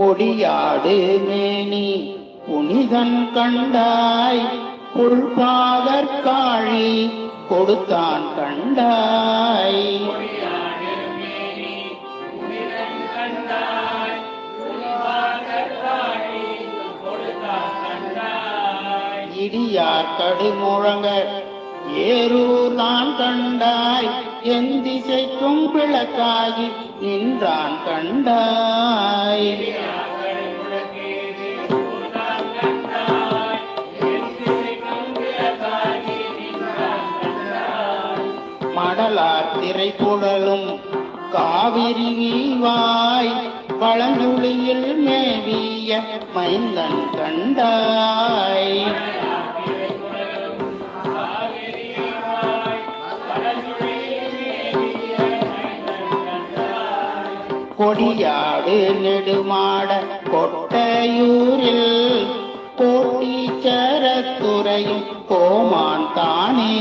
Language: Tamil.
கொடியாடு மேனி புனிதன் கண்டாய், புல்பாதற்காழி கொடுத்தான் கண்டாய். இடியார் கடுமுழங்க ஏரூர் நான் கண்டாய், என் திசைக்கும் விளக்காகி நின்றான் கண்டாய். மடலார் திரைப்புடலும் காவிரி வீவாய், பழங்குழியில் மேவிய மைந்தன் கண்டாய். கொடியாடு நெடுமாட கொட்டையூரில் கோட்டீச்சரத்துறையும் கோமான் தானே.